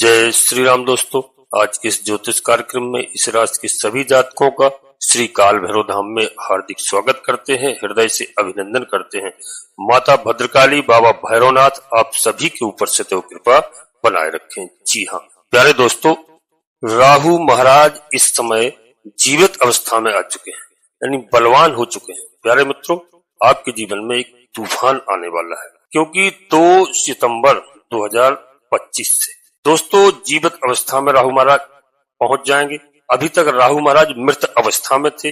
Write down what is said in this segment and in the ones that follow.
जय श्री राम दोस्तों। आज के इस ज्योतिष कार्यक्रम में इस राशि के सभी जातकों का श्री काल भैरव धाम में हार्दिक स्वागत करते हैं, हृदय से अभिनंदन करते हैं। माता भद्रकाली, बाबा भैरवनाथ आप सभी के ऊपर सदैव कृपा बनाए रखें। जी हाँ प्यारे दोस्तों, राहु महाराज इस समय जीवित अवस्था में आ चुके हैं, यानी बलवान हो चुके हैं। प्यारे मित्रों, आपके जीवन में एक तूफान आने वाला है, क्योंकि 2 सितंबर 2025 से दोस्तों जीवित अवस्था में राहु महाराज पहुंच जाएंगे। अभी तक राहु महाराज मृत अवस्था में थे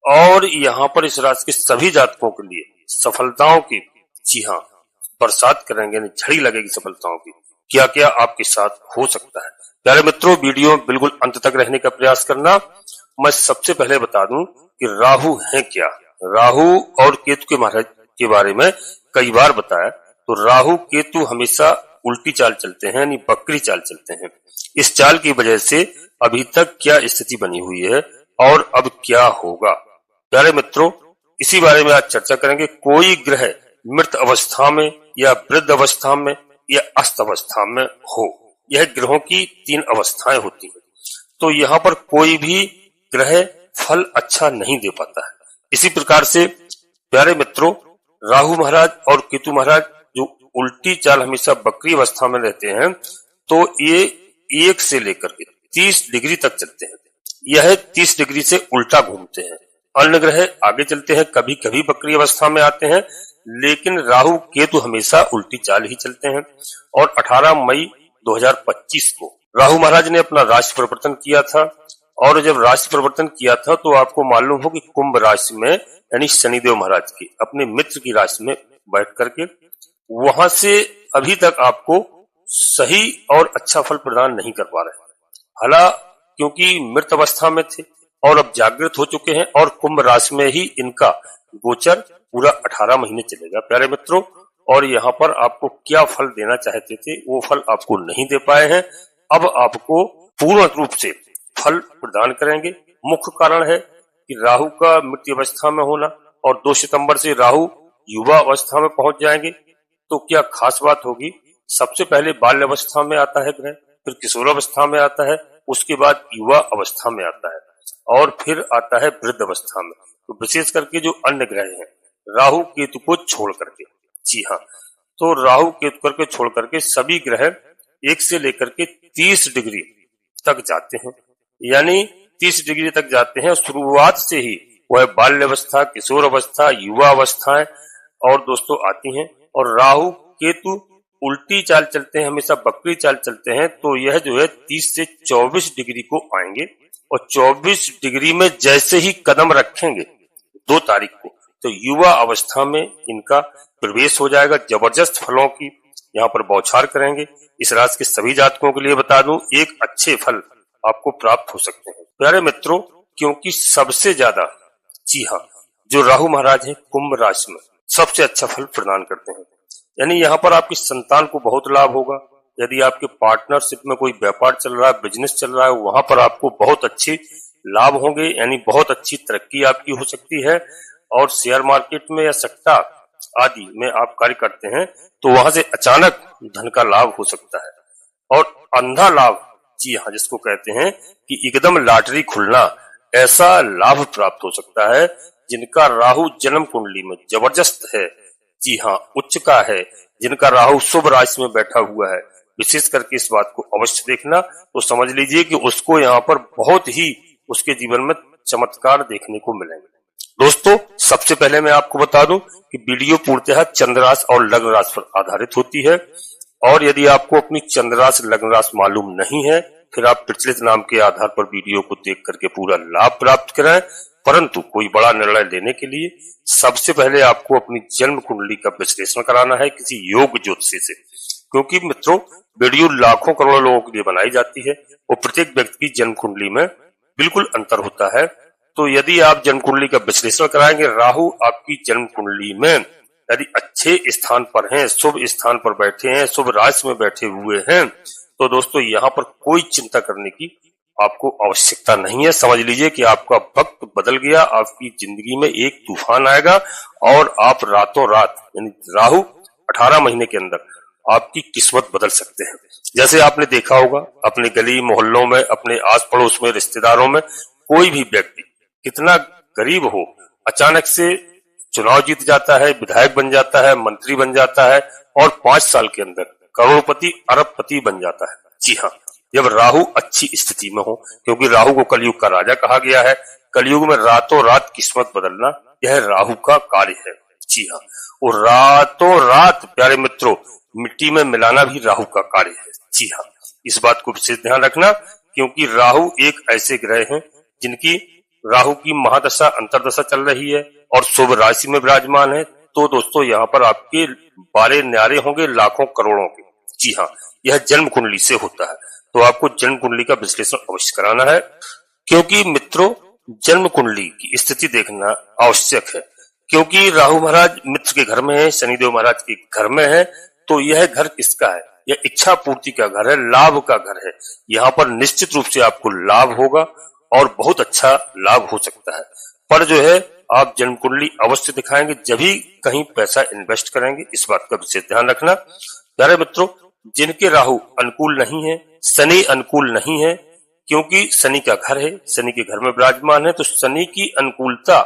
और यहाँ पर इस राशि के सभी जातकों के लिए सफलताओं की, जी हाँ, बरसात करेंगे, झड़ी लगेगी सफलताओं की। क्या क्या आपके साथ हो सकता है प्यारे मित्रों, वीडियो में बिल्कुल अंत तक रहने का प्रयास करना। मैं सबसे पहले बता दूं कि राहु है क्या। राहु और केतु के महाराज के बारे में कई बार बताया। तो राहु केतु हमेशा उल्टी चाल चलते हैं, यानी बकरी चाल चलते हैं। इस चाल की वजह से अभी तक क्या स्थिति बनी हुई है और अब क्या होगा प्यारे मित्रों, इसी बारे में आज चर्चा करेंगे। कोई ग्रह मृत अवस्था में या वृद्ध अवस्था में या अस्त अवस्था में हो, यह ग्रहों की 3 अवस्थाएं होती हैं। तो यहाँ पर कोई भी ग्रह फल अच्छा नहीं दे पाता है। इसी प्रकार से प्यारे मित्रों, राहु महाराज और केतु महाराज जो उल्टी चाल हमेशा बकरी अवस्था में रहते हैं, तो ये 1 से लेकर के 30 डिग्री तक चलते हैं। यह 30 डिग्री से उल्टा घूमते हैं। अन्य ग्रह आगे चलते हैं, कभी कभी बकरी अवस्था में आते हैं, लेकिन राहु केतु हमेशा उल्टी चाल ही चलते हैं। और 18 मई 2025 को राहु महाराज ने अपना राशि परिवर्तन किया था। और जब राशि परिवर्तन किया था तो आपको मालूम हो कि कुंभ राशि में, यानी शनिदेव महाराज की अपने मित्र की राशि में बैठ करके वहां से अभी तक आपको सही और अच्छा फल प्रदान नहीं कर पा रहे। हालां क्योंकि मृत अवस्था में थे और अब जागृत हो चुके हैं और कुंभ राशि में ही इनका गोचर पूरा 18 महीने चलेगा प्यारे मित्रों। और यहाँ पर आपको क्या फल देना चाहते थे वो फल आपको नहीं दे पाए हैं। अब आपको पूर्ण रूप से फल प्रदान करेंगे। मुख्य कारण है कि राहु का मृत्यु अवस्था में होना और 2 सितंबर से राहु युवा अवस्था में पहुंच जाएंगे। तो क्या खास बात होगी, सबसे पहले बाल्य अवस्था में आता है ग्रह, फिर किशोर अवस्था में आता है, उसके बाद युवा अवस्था में आता है और फिर आता है वृद्ध अवस्था में। तो विशेष करके जो अन्य ग्रह हैं राहु केतु को छोड़ करके, जी हाँ, तो राहु केतु करके छोड़ करके सभी ग्रह 1 से लेकर के 30 डिग्री तक जाते हैं, यानी 30 डिग्री तक जाते हैं। शुरुआत से ही वह बाल्य अवस्था, किशोर अवस्था, युवा अवस्थाएं और दोस्तों आती हैं। और राहु केतु उल्टी चाल चलते हैं, हमेशा बकरी चाल चलते हैं। तो यह जो है 30 से 24 डिग्री को आएंगे और 24 डिग्री में जैसे ही कदम रखेंगे 2 तारीख को, तो युवा अवस्था में इनका प्रवेश हो जाएगा। जबरदस्त फलों की यहाँ पर बौछार करेंगे। इस राशि के सभी जातकों के लिए बता दूं, एक अच्छे फल आपको प्राप्त हो सकते हैं प्यारे मित्रों, क्योंकि सबसे ज्यादा, जी हाँ, जो राहु महाराज है कुंभ राशि में सबसे अच्छा फल प्रदान करते हैं। यानी यहाँ पर आपकी संतान को बहुत लाभ होगा। यदि आपके पार्टनरशिप में कोई व्यापार चल रहा है, बिजनेस चल रहा है, वहां पर आपको बहुत अच्छे लाभ होंगे, यानी बहुत अच्छी तरक्की आपकी हो सकती है। और शेयर मार्केट में या सट्टा आदि में आप कार्य करते हैं तो वहां से अचानक धन का लाभ हो सकता है। और अंधा लाभ, जी हाँ, जिसको कहते हैं कि एकदम लॉटरी खुलना, ऐसा लाभ प्राप्त हो सकता है। जिनका राहु जन्म कुंडली में जबरदस्त है, जी हाँ, उच्च का है, जिनका राहु शुभ राशि में बैठा हुआ है, विशेष करके इस बात को अवश्य देखना। तो समझ लीजिए कि उसको यहाँ पर बहुत ही उसके जीवन में चमत्कार देखने को मिलेंगे। दोस्तों सबसे पहले मैं आपको बता दूं कि वीडियो पूर्णतः चंद्र राशि और लग्न राशि पर आधारित होती है। और यदि आपको अपनी चंद्र राशि लग्न राशि मालूम नहीं है, फिर आप प्रचलित नाम के आधार पर वीडियो को देख करके पूरा लाभ प्राप्त करें। परंतु कोई बड़ा निर्णय लेने के लिए सबसे पहले आपको अपनी जन्म कुंडली का विश्लेषण कराना है किसी योग ज्योतिषी से, क्योंकि मित्रों वीडियो लाखों करोड़ों लोगों के लिए बनाई जाती है और प्रत्येक व्यक्ति की जन्म कुंडली में बिल्कुल अंतर होता है। तो यदि आप जन्म कुंडली का विश्लेषण कराएंगे, राहु आपकी जन्म कुंडली में यदि अच्छे स्थान पर हैं, शुभ स्थान पर बैठे हैं, शुभ राशि में बैठे हुए हैं, तो दोस्तों यहाँ पर कोई चिंता करने की आपको आवश्यकता नहीं है। समझ लीजिए कि आपका वक्त बदल गया, आपकी जिंदगी में एक तूफान आएगा और आप रातों रात, यानी राहु 18 महीने के अंदर आपकी किस्मत बदल सकते हैं। जैसे आपने देखा होगा अपने गली मोहल्लों में, अपने आस पड़ोस में, रिश्तेदारों में कोई भी व्यक्ति कितना गरीब हो, अचानक से चुनाव जीत जाता है, विधायक बन जाता है, मंत्री बन जाता है और 5 साल के अंदर करोड़पति अरबपति बन जाता है। जी हाँ, जब राहु अच्छी स्थिति में हो, क्योंकि राहु को कलयुग का राजा कहा गया है। कलयुग में रातों रात किस्मत बदलना यह राहु का कार्य है। जी हाँ, और रातों रात प्यारे मित्रों मिट्टी में मिलाना भी राहु का कार्य है। जी हाँ, इस बात को विशेष ध्यान रखना, क्योंकि राहु एक ऐसे ग्रह हैं जिनकी राहु की महादशा अंतरदशा चल रही है और शुभ राशि में विराजमान है। तो दोस्तों यहाँ पर आपके बारे न्यारे होंगे लाखों करोड़ों के। जी हाँ, यह जन्म कुंडली से होता है, तो आपको जन्म कुंडली का विश्लेषण अवश्य कराना है, क्योंकि मित्रों जन्म कुंडली की स्थिति देखना आवश्यक है। क्योंकि राहु महाराज मित्र के घर में है, शनिदेव महाराज के घर में है, तो यह घर किसका है? यह इच्छा पूर्ति का घर है, लाभ का घर है। यहाँ पर निश्चित रूप से आपको लाभ होगा और बहुत अच्छा लाभ हो सकता है। पर जो है आप जन्म कुंडली अवश्य दिखाएंगे, जब ही कहीं पैसा इन्वेस्ट करेंगे, इस बात का विशेष ध्यान रखना। प्यारे मित्रों जिनके राहु अनुकूल नहीं है, शनि अनुकूल नहीं है, क्योंकि शनि का घर है, शनि के घर में विराजमान है, तो शनि की अनुकूलता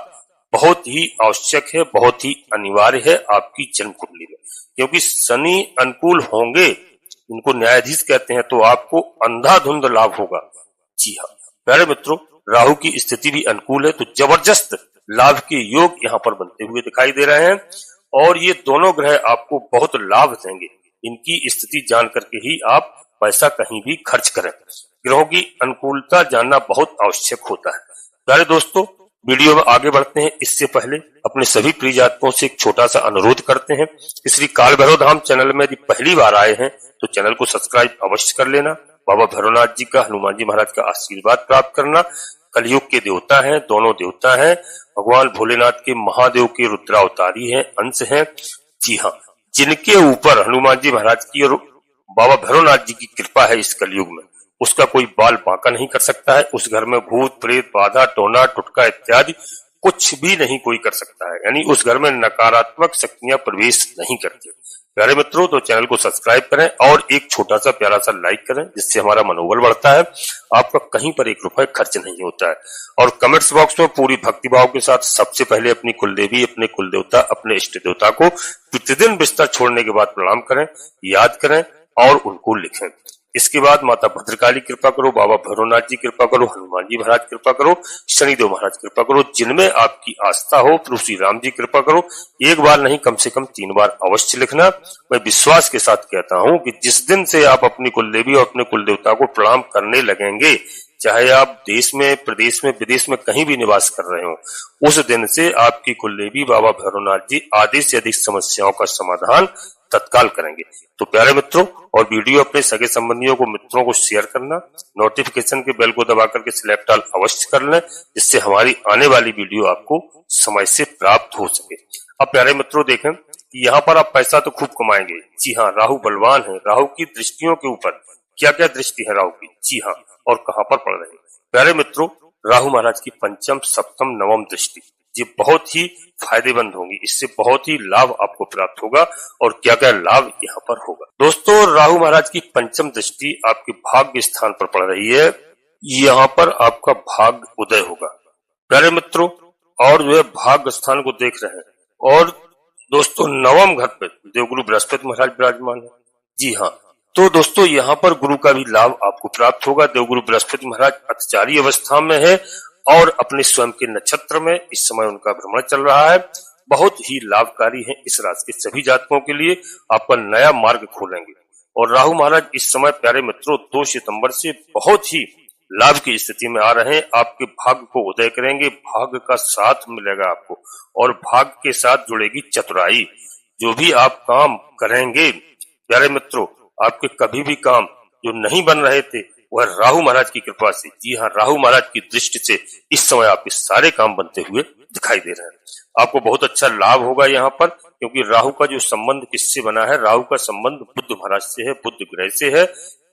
बहुत ही आवश्यक है, बहुत ही अनिवार्य है आपकी जन्म कुंडली में। क्योंकि शनि अनुकूल होंगे, इनको न्यायाधीश कहते हैं, तो आपको अंधाधुंध लाभ होगा। जी हाँ प्यारे मित्रों, राहु की स्थिति भी अनुकूल है, तो जबरदस्त लाभ के योग यहाँ पर बनते हुए दिखाई दे रहे हैं और ये दोनों ग्रह आपको बहुत लाभ देंगे। इनकी स्थिति जान करके ही आप पैसा कहीं भी खर्च करें। ग्रहों की अनुकूलता जानना बहुत आवश्यक होता है। प्यारे दोस्तों वीडियो में आगे बढ़ते हैं, इससे पहले अपने सभी प्रिय जातकों से एक छोटा सा अनुरोध करते हैं कि श्री काल भैरव धाम चैनल में यदि पहली बार आए हैं तो चैनल को सब्सक्राइब अवश्य कर लेना। बाबा भैरवनाथ जी का, हनुमान जी महाराज का आशीर्वाद प्राप्त करना। कलयुग के देवता हैं, दोनों देवता हैं, भगवान भोलेनाथ के महादेव के रुद्रावतारी हैं, अंश हैं। जी हाँ, जिनके ऊपर हनुमान जी महाराज की और बाबा भैरवनाथ जी की कृपा है इस कलयुग में, उसका कोई बाल बांका नहीं कर सकता है। उस घर में भूत प्रेत बाधा टोना टुटका इत्यादि कुछ भी नहीं कोई कर सकता है, यानी उस घर में नकारात्मक शक्तियां प्रवेश नहीं करती। प्यारे मित्रों तो चैनल को सब्सक्राइब करें और एक छोटा सा प्यारा सा लाइक करें, जिससे हमारा मनोबल बढ़ता है। आपका कहीं पर 1 रुपए खर्च नहीं होता है। और कमेंट्स बॉक्स में पूरी भक्तिभाव के साथ सबसे पहले अपनी कुलदेवी, अपने कुल देवता, अपने इष्ट देवता को प्रतिदिन बिस्तर छोड़ने के बाद प्रणाम करें, याद करें और उनको लिखें। इसके बाद माता भद्रकाली कृपा करो, बाबा भैरवनाथ जी कृपा करो, हनुमान जी महाराज कृपा करो, शनिदेव महाराज कृपा करो, जिनमें आपकी आस्था हो, प्रभु श्री राम जी कृपा करो। एक बार नहीं कम से कम 3 बार अवश्य लिखना। मैं विश्वास के साथ कहता हूं कि जिस दिन से आप अपनी कुलदेवी और अपने कुल देवता को प्रणाम करने लगेंगे, चाहे आप देश में, प्रदेश में, विदेश में कहीं भी निवास कर रहे हो, उस दिन से आपकी कुलदेवी बाबा भैरवनाथ जी आधे से अधिक समस्याओं का समाधान तत्काल करेंगे। तो प्यारे मित्रों, और वीडियो अपने सगे संबंधियों को, मित्रों को शेयर करना, नोटिफिकेशन के बेल को दबा करके सिलेक्ट ऑल अवश्य कर लें, जिससे हमारी आने वाली वीडियो आपको समय से प्राप्त हो सके। अब प्यारे मित्रों देखें कि यहाँ पर आप पैसा तो खूब कमाएंगे। जी हाँ, राहु बलवान है। राहु की दृष्टियों के ऊपर क्या क्या दृष्टि है राहु की, जी हाँ, और कहाँ पर पड़ रही है। प्यारे मित्रों, राहु महाराज की पंचम, सप्तम, नवम दृष्टि ये बहुत ही फायदेमंद होंगी। इससे बहुत ही लाभ आपको प्राप्त होगा और क्या क्या लाभ यहाँ पर होगा। दोस्तों राहु महाराज की पंचम दृष्टि आपके भाग्य स्थान पर पड़ रही है। यहाँ पर आपका भाग्य उदय होगा प्यारे मित्रों, और जो है भाग्य स्थान को देख रहे हैं। और दोस्तों नवम घर पे देवगुरु बृहस्पति महाराज विराजमान है। जी हाँ, तो दोस्तों यहाँ पर गुरु का भी लाभ आपको प्राप्त होगा। देवगुरु बृहस्पति महाराज अतिचारी अवस्था में है और अपने स्वयं के नक्षत्र में इस समय उनका भ्रमण चल रहा है। बहुत ही लाभकारी है इस राशि के सभी जातकों के लिए, आपका नया मार्ग खोलेंगे। और राहु महाराज इस समय प्यारे मित्रों 2 सितंबर से बहुत ही लाभ की स्थिति में आ रहे हैं। आपके भाग्य को उदय करेंगे, भाग्य का साथ मिलेगा आपको और भाग्य के साथ जुड़ेगी चतुराई। जो भी आप काम करेंगे प्यारे मित्रों, आपके कभी भी काम जो नहीं बन रहे थे वह राहु महाराज की कृपा से, जी हाँ, राहु महाराज की दृष्टि से इस समय आपके सारे काम बनते हुए दिखाई दे रहे हैं। आपको बहुत अच्छा लाभ होगा यहाँ पर, क्योंकि राहु का जो संबंध किससे बना है, राहु का संबंध बुध महाराज से है, बुध ग्रह से है।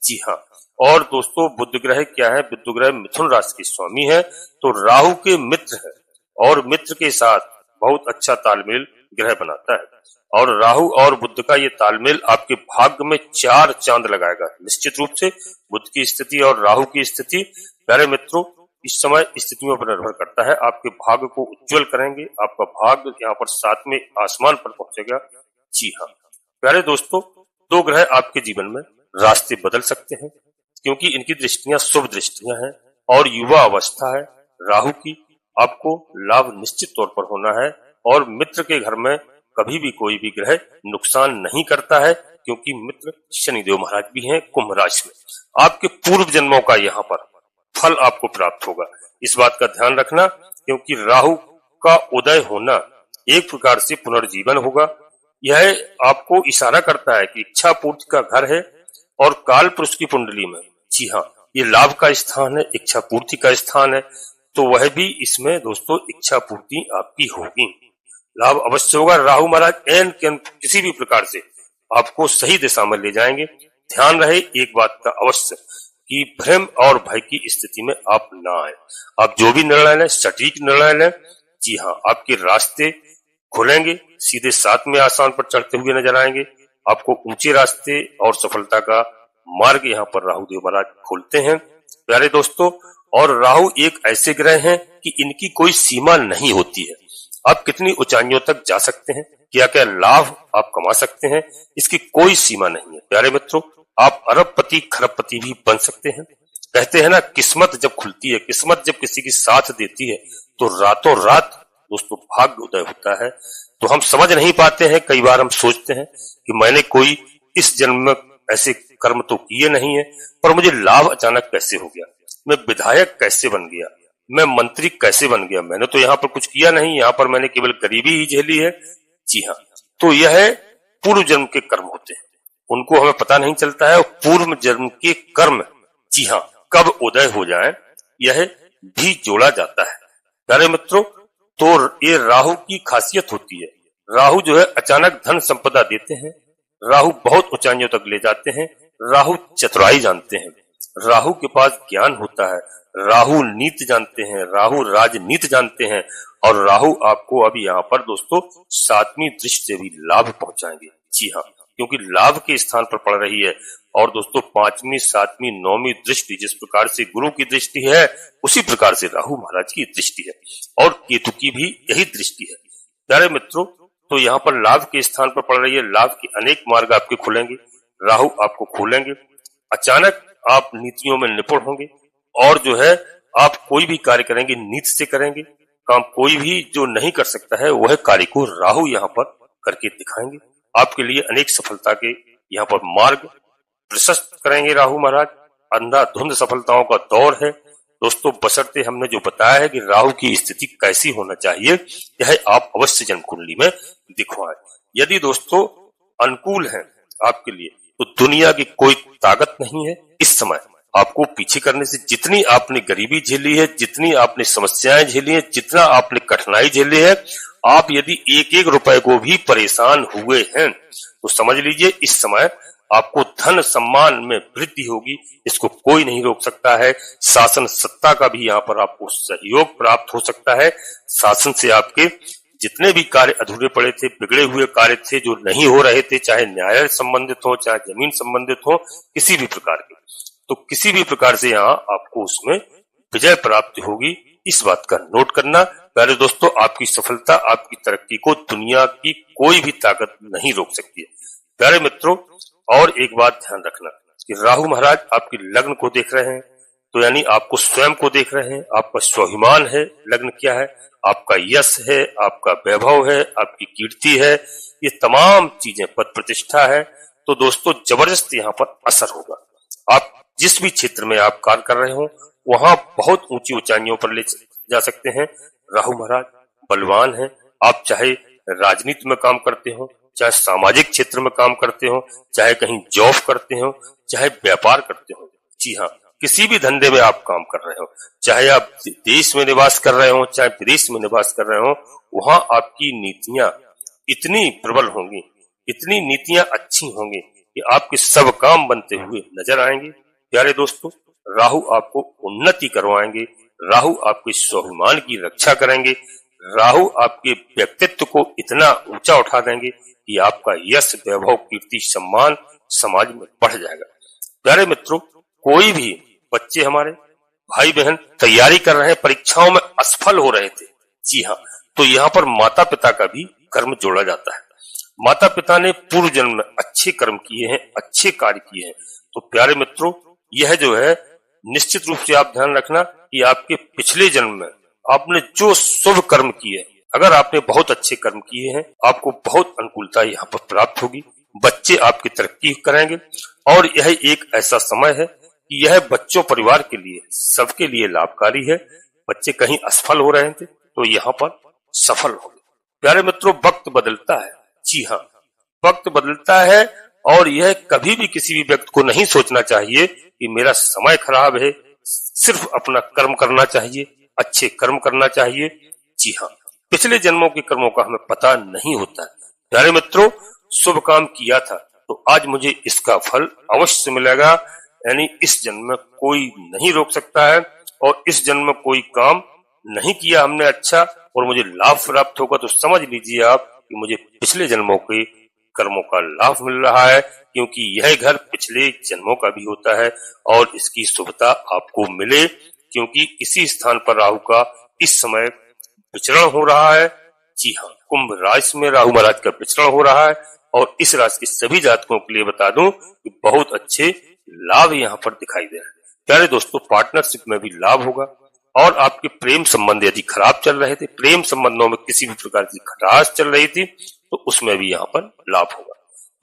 जी हाँ, और दोस्तों बुध ग्रह क्या है, बुध ग्रह मिथुन राशि के स्वामी है, तो राहु के मित्र है और मित्र के साथ बहुत अच्छा तालमेल ग्रह बनाता है। और राहु और बुध का ये तालमेल आपके भाग्य में 4 चांद लगाएगा। निश्चित रूप से बुध की स्थिति और राहु की स्थिति प्यारे मित्रों इस समय स्थितियों पर निर्भर करता है, आपके भाग्य को उज्जवल करेंगे। आपका भाग्य यहाँ पर 7वें आसमान पर पहुंचेगा। जी हाँ प्यारे दोस्तों, 2 ग्रह आपके जीवन में रास्ते बदल सकते हैं क्योंकि इनकी दृष्टियां शुभ दृष्टियां हैं और युवा अवस्था है। राहु की आपको लाभ निश्चित तौर पर होना है और मित्र के घर में कभी भी कोई भी ग्रह नुकसान नहीं करता है क्योंकि मित्र शनिदेव महाराज भी हैं कुंभ राशि में। आपके पूर्व जन्मों का यहाँ पर फल आपको प्राप्त होगा, इस बात का ध्यान रखना क्योंकि राहु का उदय होना एक प्रकार से पुनर्जीवन होगा। यह आपको इशारा करता है कि इच्छा पूर्ति का घर है और काल पुरुष की कुंडली में जी हाँ ये लाभ का स्थान है, इच्छा पूर्ति का स्थान है, तो वह भी इसमें दोस्तों इच्छा पूर्ति आपकी होगी, लाभ अवश्य होगा। राहु महाराज एन किसी भी प्रकार से आपको सही दिशा में ले जाएंगे। ध्यान रहे एक बात का अवश्य कि भ्रम और भय की स्थिति में आप ना आए। आप जो भी निर्णय लें सटीक निर्णय लें। जी हाँ आपके रास्ते खुलेंगे, सीधे 7वें आसमान पर चढ़ते हुए नजर आएंगे। आपको ऊंचे रास्ते और सफलता का मार्ग यहाँ पर राहु देव महाराज खोलते हैं प्यारे दोस्तों। और राहु एक ऐसे ग्रह हैं कि इनकी कोई सीमा नहीं होती है। आप कितनी ऊंचाइयों तक जा सकते हैं, क्या क्या लाभ आप कमा सकते हैं, इसकी कोई सीमा नहीं है प्यारे मित्रों। आप अरबपति खरबपति भी बन सकते हैं। कहते हैं ना किस्मत जब खुलती है, किस्मत जब किसी की साथ देती है तो रातों रात दोस्तों भाग्य उदय होता है। तो हम समझ नहीं पाते हैं, कई बार हम सोचते हैं कि मैंने कोई इस जन्म में ऐसे कर्म तो किए नहीं है पर मुझे लाभ अचानक कैसे हो गया, मैं विधायक कैसे बन गया, मैं मंत्री कैसे बन गया, मैंने तो यहाँ पर कुछ किया नहीं, यहाँ पर मैंने केवल गरीबी ही झेली है। जी हाँ तो यह पूर्व जन्म के कर्म होते हैं, उनको हमें पता नहीं चलता है। पूर्व जन्म के कर्म जी हाँ कब उदय हो जाए यह भी जोड़ा जाता है प्यारे मित्रों। तो ये राहु की खासियत होती है, राहु जो है अचानक धन संपदा देते हैं, राहु बहुत ऊंचाइयों तक ले जाते हैं, राहु चतुराई जानते हैं, राहु के पास ज्ञान होता है, राहु नीति जानते हैं, राहु राजनीति जानते हैं और राहु आपको अभी यहाँ पर दोस्तों 7वीं दृष्टि से भी लाभ पहुंचाएंगे। जी हाँ क्योंकि लाभ के स्थान पर पड़ रही है और दोस्तों 5वीं 7वीं 9वीं दृष्टि जिस प्रकार से गुरु की दृष्टि है उसी प्रकार से राहु महाराज की दृष्टि है और केतु की भी यही दृष्टि है प्यारे मित्रों। तो यहाँ पर लाभ के स्थान पर पड़ रही है, लाभ के अनेक मार्ग आपके खुलेंगे, राहु आपको खोलेंगे, अचानक आप नीतियों में निपुण होंगे और जो है आप कोई भी कार्य करेंगे नीति से करेंगे। काम कोई भी जो नहीं कर सकता है वह कार्य को राहु यहाँ पर करके दिखाएंगे। आपके लिए अनेक सफलता के यहाँ पर मार्ग प्रशस्त करेंगे राहु महाराज। अंधाधुंध सफलताओं का दौर है दोस्तों, बशर्ते हमने जो बताया है कि राहु की स्थिति कैसी होना चाहिए यह आप अवश्य जन्म कुंडली में दिखवाएं। यदि दोस्तों अनुकूल है आपके लिए तो दुनिया की कोई ताकत नहीं है इस समय आपको पीछे करने से। जितनी आपने गरीबी झेली है, जितनी आपने समस्याएं झेली है, जितना आपने कठिनाई झेली है, आप यदि एक एक रुपए को भी परेशान हुए हैं तो समझ लीजिए इस समय आपको धन सम्मान में वृद्धि होगी, इसको कोई नहीं रोक सकता है। शासन सत्ता का भी यहाँ पर आपको सहयोग प्राप्त हो सकता है। शासन से आपके जितने भी कार्य अधूरे पड़े थे, बिगड़े हुए कार्य थे जो नहीं हो रहे थे, चाहे न्याय संबंधित हो चाहे जमीन संबंधित हो, किसी भी प्रकार के, तो किसी भी प्रकार से यहाँ आपको उसमें विजय प्राप्ति होगी। इस बात का नोट करना प्यारे दोस्तों, आपकी सफलता आपकी तरक्की को दुनिया की कोई भी ताकत नहीं रोक सकती है प्यारे मित्रों। और एक बात ध्यान रखना कि राहु महाराज आपके लग्न को देख रहे हैं तो यानी आपको स्वयं को देख रहे हैं। आपका स्वाभिमान है, लग्न क्या है, आपका यश है, आपका वैभव है, आपकी कीर्ति है, ये तमाम चीजें पद प्रतिष्ठा है। तो दोस्तों जबरदस्त यहाँ पर असर होगा। आप जिस भी क्षेत्र में आप कार्य कर रहे हो वहां बहुत ऊंची ऊंचाइयों पर ले जा सकते हैं। राहु महाराज बलवान है। आप चाहे राजनीति में काम करते हो, चाहे सामाजिक क्षेत्र में काम करते हो, चाहे कहीं जॉब करते हो, चाहे व्यापार करते हो, जी हाँ किसी भी धंधे में आप काम कर रहे हो, चाहे आप देश में निवास कर रहे हो चाहे विदेश में निवास कर रहे हो, वहां आपकी नीतियां इतनी प्रबल होंगी, इतनी नीतियां अच्छी होंगी कि आपके सब काम बनते हुए नजर आएंगे प्यारे दोस्तों। राहु आपको उन्नति करवाएंगे, राहु आपके स्वाभिमान की रक्षा करेंगे, राहु आपके व्यक्तित्व को इतना ऊंचा उठा देंगे कि आपका यश, वैभव, कीर्ति, सम्मान समाज में बढ़ जाएगा। प्यारे मित्रों, कोई भी बच्चे हमारे भाई बहन तैयारी कर रहे हैं, परीक्षाओं में असफल हो रहे थे, जी हाँ, तो यहाँ पर माता पिता का भी कर्म जोड़ा जाता है। माता पिता ने पूर्व जन्म में अच्छे कर्म किए हैं, अच्छे कार्य किए हैं, तो प्यारे मित्रों, यह जो है निश्चित रूप से आप ध्यान रखना कि आपके पिछले जन्म में आपने जो शुभ कर्म किए, अगर आपने बहुत अच्छे कर्म किए हैं, आपको बहुत अनुकूलता यहाँ पर प्राप्त होगी, बच्चे आपकी तरक्की करेंगे। और यह एक ऐसा समय है कि यह बच्चों, परिवार के लिए, सबके लिए लाभकारी है। बच्चे कहीं असफल हो रहे थे तो यहाँ पर सफल हो गए। प्यारे मित्रों, वक्त बदलता है, जी हाँ, वक्त बदलता है और यह कभी भी किसी भी व्यक्ति को नहीं सोचना चाहिए कि मेरा समय खराब है, सिर्फ अपना कर्म करना चाहिए, अच्छे कर्म करना चाहिए। जी हाँ, पिछले जन्मों के कर्मों का हमें पता नहीं होता है। प्यारे मित्रों, शुभ काम किया था तो आज मुझे इसका फल अवश्य मिलेगा, यानी इस जन्म में कोई नहीं रोक सकता है। और इस जन्म में कोई काम नहीं किया हमने अच्छा और मुझे लाभ प्राप्त होगा, तो समझ लीजिए आप कि मुझे पिछले जन्मों के कर्मों का लाभ मिल रहा है, क्योंकि यह घर पिछले जन्मों का भी होता है और इसकी शुभता आपको मिले, क्योंकि इसी स्थान पर राहु का इस समय विचरण हो रहा है। जी हाँ, कुंभ राशि में राहु महाराज का विचरण हो रहा है और इस राशि के सभी जातकों के लिए बता दूं कि बहुत अच्छे लाभ यहाँ पर दिखाई दे रहे हैं। प्यारे दोस्तों, पार्टनरशिप में भी लाभ होगा और आपके प्रेम संबंध यदि खराब चल रहे थे, प्रेम संबंधों में किसी भी प्रकार की खटास चल रही थी, तो उसमें भी यहाँ पर लाभ होगा।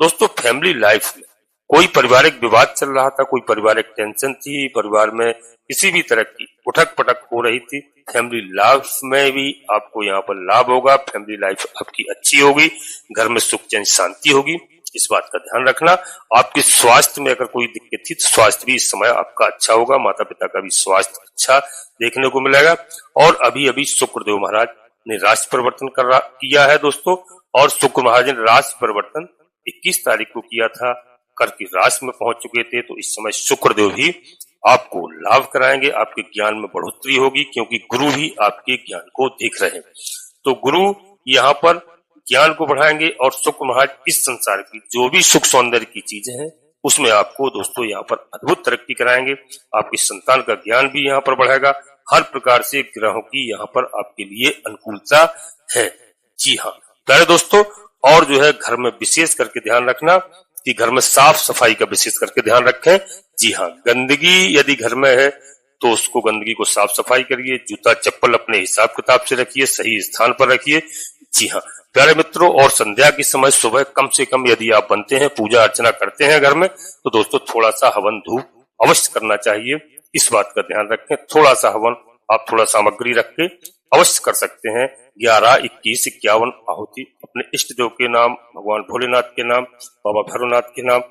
दोस्तों, फैमिली लाइफ में कोई पारिवारिक विवाद चल रहा था, कोई पारिवारिक टेंशन थी, परिवार में किसी भी तरह की उठक पटक हो रही थी, फैमिली लाइफ में भी आपको यहाँ पर लाभ होगा। फैमिली लाइफ आपकी अच्छी होगी, घर में सुख चैन शांति होगी, इस बात का ध्यान रखना। आपके स्वास्थ्य में अगर कोई दिक्कत थी तो स्वास्थ्य भी इस समय आपका अच्छा होगा, माता पिता का भी स्वास्थ्य अच्छा देखने को मिलेगा। और अभी अभी शुक्रदेव महाराज ने राशि परिवर्तन किया है दोस्तों, और शुक्र महाराज ने राशि परिवर्तन 21 तारीख को किया था, कर्क की राशि में पहुंच चुके थे, तो इस समय शुक्रदेव भी आपको लाभ कराएंगे, आपके ज्ञान में बढ़ोतरी होगी, क्योंकि गुरु भी आपके ज्ञान को देख रहे हैं। तो गुरु यहाँ पर ज्ञान को बढ़ाएंगे और शुक्र महाराज इस संसार की जो भी सुख सौंदर्य की चीजें हैं उसमें आपको दोस्तों यहाँ पर अद्भुत तरक्की कराएंगे। आपकी संतान का ज्ञान भी यहाँ पर बढ़ेगा, हर प्रकार से ग्रहों की यहाँ पर आपके लिए अनुकूलता है। जी हाँ प्यारे दोस्तों, और जो है घर में विशेष करके ध्यान रखना कि घर में साफ सफाई का विशेष करके ध्यान रखें। जी हाँ, गंदगी यदि घर में है तो उसको, गंदगी को साफ सफाई करिए, जूता चप्पल अपने हिसाब किताब से रखिए, सही स्थान पर रखिए। जी हाँ प्यारे मित्रों, और संध्या के समय सुबह कम से कम यदि आप बनते हैं, पूजा अर्चना करते हैं घर में, तो दोस्तों थोड़ा सा हवन धूप अवश्य करना चाहिए, इस बात का ध्यान रखें। थोड़ा सा हवन आप थोड़ा सामग्री रख के अवश्य कर सकते हैं। 11, 21, 51 आहुति अपने इष्ट देव के नाम, भगवान भोलेनाथ के नाम, बाबा भैरवनाथ के नाम,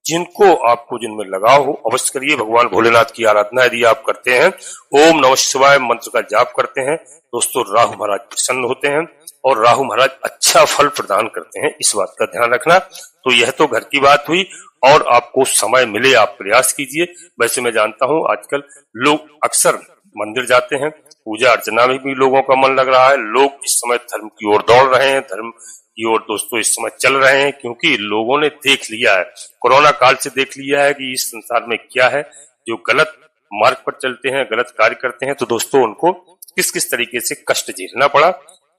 जिनको आपको जिनमें लगाव हो अवश्य करिए। भगवान भोलेनाथ की आराधना यदि आप करते हैं, ओम नमः शिवाय मंत्र का जाप करते हैं, दोस्तों राहु महाराज प्रसन्न होते हैं और राहु महाराज अच्छा फल प्रदान करते हैं, इस बात का ध्यान रखना। तो यह तो घर की बात हुई, और आपको समय मिले आप प्रयास कीजिए। वैसे मैं जानता हूं आजकल लोग अक्सर मंदिर जाते हैं, पूजा अर्चना में भी लोगों का मन लग रहा है, लोग इस समय धर्म की ओर दौड़ रहे हैं, धर्म की ओर दोस्तों इस समय चल रहे हैं, क्योंकि लोगों ने देख लिया है, कोरोना काल से देख लिया है कि इस संसार में क्या है। जो गलत मार्ग पर चलते हैं, गलत कार्य करते हैं, तो दोस्तों उनको किस किस तरीके से कष्ट झेलना पड़ा।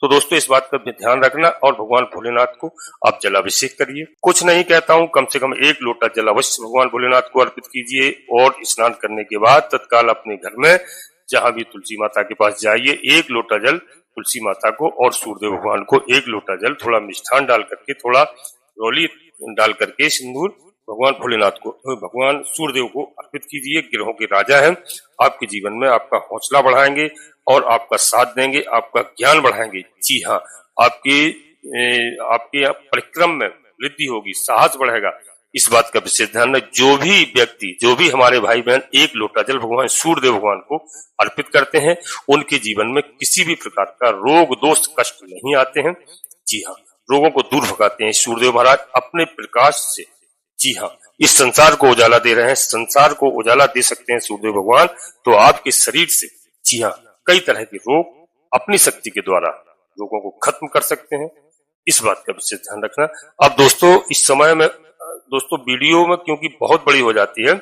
तो दोस्तों इस बात का ध्यान रखना और भगवान भोलेनाथ को आप जलाभिषेक करिए। कुछ नहीं कहता हूं, कम से कम 1 लोटा जल अवश्य भगवान भोलेनाथ को अर्पित कीजिए, और स्नान करने के बाद तत्काल अपने घर में जहां भी तुलसी माता के पास जाइए, 1 लोटा जल तुलसी माता को और सूर्यदेव भगवान को 1 लोटा जल, थोड़ा मिष्ठान डाल करके, थोड़ा रोली डाल करके, सिंदूर भगवान भोलेनाथ को, भगवान सूर्यदेव को अर्पित कीजिए। ग्रहों के राजा हैं, आपके जीवन में आपका हौसला बढ़ाएंगे और आपका साथ देंगे, आपका ज्ञान बढ़ाएंगे। जी हाँ, आपके परिक्रम में वृद्धि होगी, साहस बढ़ेगा, इस बात का विशेष ध्यान रखें। जो भी व्यक्ति, जो भी हमारे भाई बहन 1 लोटा जल भगवान सूर्यदेव भगवान को अर्पित करते हैं, उनके जीवन में किसी भी प्रकार का रोग दोष कष्ट नहीं आते हैं। जी हाँ, रोगों को दूर भगाते हैं सूर्यदेव महाराज अपने प्रकाश से। जी हाँ, इस संसार को उजाला दे रहे हैं, संसार को उजाला दे सकते हैं सूर्यदेव भगवान। तो आपके शरीर से, जी हाँ, कई तरह के रोग अपनी शक्ति के द्वारा रोगों को खत्म कर सकते हैं। इस बात का विशेष ध्यान रखना। अब दोस्तों इस समय में दोस्तों वीडियो में क्योंकि बहुत बड़ी हो जाती है,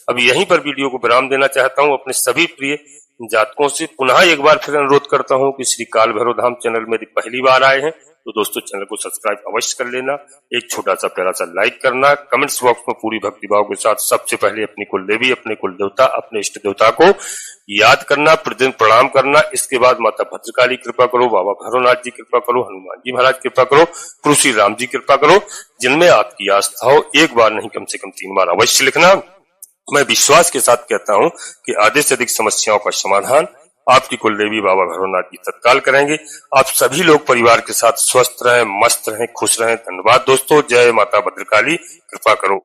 अब यहीं पर वीडियो को विराम देना चाहता हूं। अपने सभी प्रिय जातकों से पुनः एक बार फिर अनुरोध करता हूं कि श्री काल भैरव धाम चैनल में यदि पहली बार आए हैं तो दोस्तों चैनल को सब्सक्राइब अवश्य कर लेना, एक छोटा सा प्यारा सा लाइक करना, कमेंट्स बॉक्स में पूरी भक्तिभाव के साथ सबसे पहले अपनी कुल देवी, अपने कुल देवता, अपने इष्ट देवता को याद करना, प्रतिदिन प्रणाम करना। इसके बाद माता भद्रकाली कृपा करो, बाबा भैरवनाथ जी कृपा करो, हनुमान जी महाराज कृपा करो, प्रभु श्री राम जी कृपा करो, जिनमें आपकी आस्था हो। एक बार नहीं कम से कम 3 बार अवश्य लिखना। मैं विश्वास के साथ कहता हूं कि आधे से अधिक समस्याओं का समाधान आपकी कुलदेवी बाबा भैरवनाथ जी तत्काल करेंगे। आप सभी लोग परिवार के साथ स्वस्थ रहें, मस्त रहें, खुश रहें। धन्यवाद दोस्तों। जय माता भद्रकाली, कृपा करो।